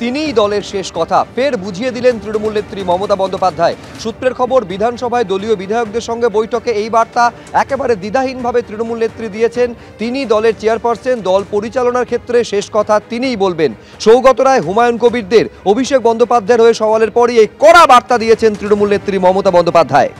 তিনিই দলের শেষ কথা ফের বুঝিয়ে দিলেন তৃণমূল নেত্রী মমতা বন্দ্যোপাধ্যায়। সূত্রের খবর, বিধানসভায় দলীয় বিধায়কদের সঙ্গে বৈঠকে এই বার্তা একেবারে দ্বিধাহীনভাবে তৃণমূল নেত্রী দিয়েছেন। তিনি দলের চেয়ারপারসন, দল পরিচালনার ক্ষেত্রে শেষ কথা তিনিই বলবেন। সৌগত রায়, হুমায়ুন কবিরদের, অভিষেক বন্দ্যোপাধ্যায়ের হয়ে সওয়ালের পরই এই কড়া বার্তা দিয়েছেন তৃণমূল নেত্রী মমতা বন্দ্যোপাধ্যায়।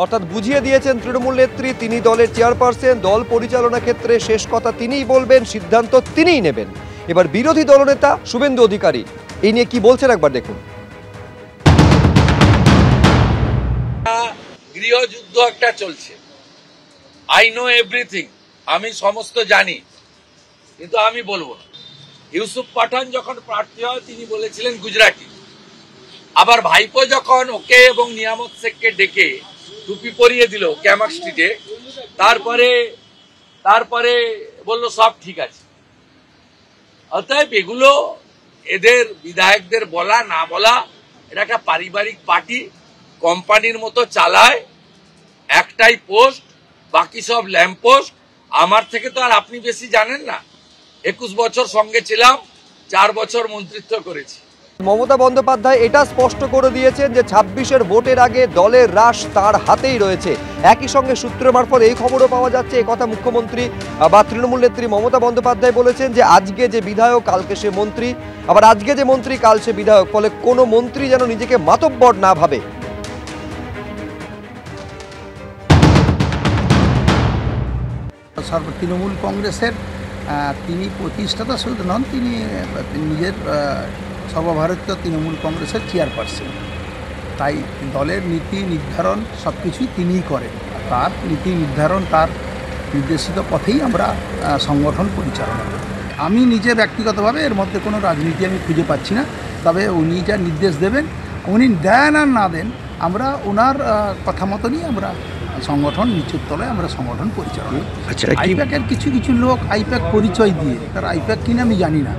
অর্থাৎ বুঝিয়ে দিয়েছেন তৃণমূল নেত্রী তিনি দলের চেয়ারপারসন, দল পরিচালনা ক্ষেত্রে শেষ কথা তিনিই বলবেন, সিদ্ধান্ত তিনিই নেবেন। এবার বিরোধী দলনেতা শুভেন্দু অধিকারী এই নিয়ে কি বলছেন একবার দেখুন। গৃহযুদ্ধ একটা চলছে, আই নো এভরিথিং, আমি সমস্ত জানি, কিন্তু আমি বলবো না। ইউসুফ পাঠান যখন প্রার্থী হয় তিনি বলেছিলেন গুজরাটি, আবার ভাইপো যখন ওকে এবং নিয়ামত শেখকে ডেকে টুপি পরিয়ে দিল ক্যামাক স্ট্রিটে, তারপরে বললো সব ঠিক আছে। অতএব এগুলো এদের বিধায়কদের বলা না বলা, এটা একটা পারিবারিক পার্টি, কোম্পানির মতো চালায়, একটাই পোস্ট, বাকি সব ল্যাম্প পোস্ট। আমার থেকে তো আর আপনি বেশি জানেন না। 21 বছর সঙ্গে ছিলাম, 4 বছর মন্ত্রিত্ব করেছি। মমতা বন্দ্যোপাধ্যায় এটা স্পষ্ট করে দিয়েছেন যে 26-এর ভোটের আগে দলের রাশ তার হাতেই রয়েছে। একই সঙ্গে সূত্র মারফত এই খবরও পাওয়া যাচ্ছে, একথা মুখ্যমন্ত্রী বা তৃণমূল নেত্রী মমতা বন্দ্যোপাধ্যায় বলেছেন যে আজকে যে বিধায়ক কালকে সে মন্ত্রী, আবার আজকে যে মন্ত্রী কাল সে বিধায়ক, ফলে কোনো মন্ত্রী যেন নিজেকে মাতব্বর না ভাবে। তৃণমূল কংগ্রেসের তিনি প্রতিষ্ঠাতা শুধু নন, তিনি নিজের সর্বভারতীয় তৃণমূল কংগ্রেসের চেয়ারপারসন। তাই দলের নীতি নির্ধারণ সব কিছুই তিনিই করেন। তার নীতি নির্ধারণ, তার নির্দেশিত পথেই আমরা সংগঠন পরিচালনা করি। আমি নিজে ব্যক্তিগতভাবে এর মধ্যে কোনো রাজনীতি আমি খুঁজে পাচ্ছি না। তবে উনি যা নির্দেশ দেবেন, উনি দেন আর না দেন, আমরা ওনার কথা মতনই আমরা সংগঠন নিচের তলায় আমরা সংগঠন পরিচালনা করি। আইপ্যাকের কিছু কিছু লোক আইপ্যাক পরিচয় দিয়ে, তারা আইপ্যাক কিনা আমি জানি না,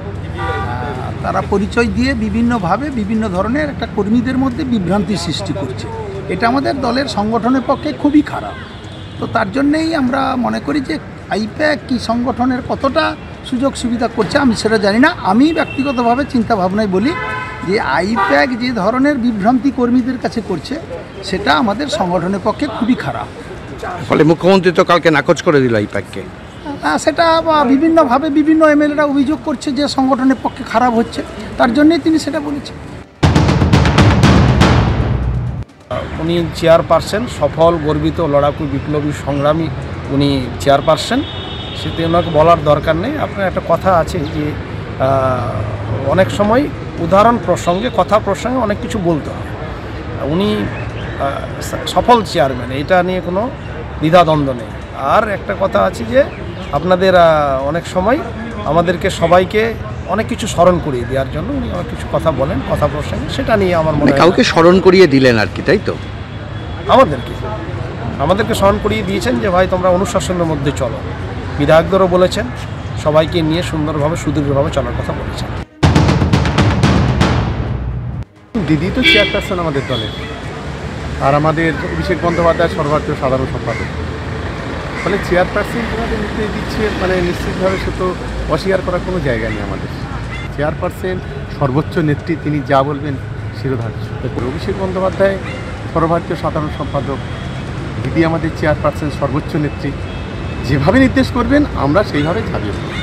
তারা পরিচয় দিয়ে বিভিন্নভাবে বিভিন্ন ধরনের একটা কর্মীদের মধ্যে বিভ্রান্তি সৃষ্টি করছে। এটা আমাদের দলের সংগঠনের পক্ষে খুবই খারাপ। তো তার জন্যেই আমরা মনে করি যে আইপ্যাক কি সংগঠনের কতটা সুযোগ সুবিধা করছে আমি সেটা জানি না। আমি ব্যক্তিগতভাবে চিন্তা ভাবনায় বলি যে আইপ্যাক যে ধরনের বিভ্রান্তি কর্মীদের কাছে করছে সেটা আমাদের সংগঠনের পক্ষে খুবই খারাপ। ফলে মুখ্যমন্ত্রী তো কালকে নাকচ করে দিল আইপ্যাককে। সেটা বিভিন্নভাবে বিভিন্ন এমএলএরা অভিযোগ করছে যে সংগঠনের পক্ষে খারাপ হচ্ছে, তার জন্যই তিনি সেটা বলেছেন। উনি চেয়ারপারসন, সফল, গর্বিত, লড়াকু, বিপ্লবী, সংগ্রামী উনি চেয়ারপারসন, সেটা ওনাকে বলার দরকার নেই। আপনার একটা কথা আছে যে অনেক সময় উদাহরণ প্রসঙ্গে, কথা প্রসঙ্গে অনেক কিছু বলতে হয়। উনি সফল চেয়ারম্যান, এটা নিয়ে কোনো দ্বিধাদ্বন্দ্ব নেই। আর একটা কথা আছে যে আপনাদের অনেক সময় আমাদেরকে সবাইকে অনেক কিছু স্মরণ করিয়ে দেওয়ার জন্য উনি অনেক কিছু কথা বলেন, কথা প্রসঙ্গে, সেটা নিয়ে আমার মনে হয় কাউকে স্মরণ করিয়ে দিলেন আর কি, তাই তো? আমাদেরকে স্মরণ করিয়ে দিয়েছেন যে ভাই তোমরা অনুশাসনের মধ্যে চলো। বিধায়কদেরও বলেছেন, সবাইকে নিয়ে সুন্দরভাবে সুদৃঢ়ভাবে চলার কথা বলেছেন। দিদি তো চেয়ারপারসন আমাদের দলের, আর আমাদের অভিষেক বন্দ্যোপাধ্যায় সর্বভারতীয় সাধারণ সম্পাদক। ফলে চেয়ারপারসন আমাদের নিতে দিচ্ছে, মানে নিশ্চিতভাবে সে তো অস্বীকার করার কোনো জায়গা নেই। আমাদের চেয়ারপারসন সর্বোচ্চ নেত্রী, তিনি যা বলবেন শিরোধার্য। অভিষেক বন্দ্যোপাধ্যায় সর্বভারতীয় সাধারণ সম্পাদক, দিদি আমাদের চেয়ারপারসন সর্বোচ্চ নেত্রী, যেভাবে নির্দেশ করবেন আমরা সেইভাবে ঝাঁপিয়ে পড়ব।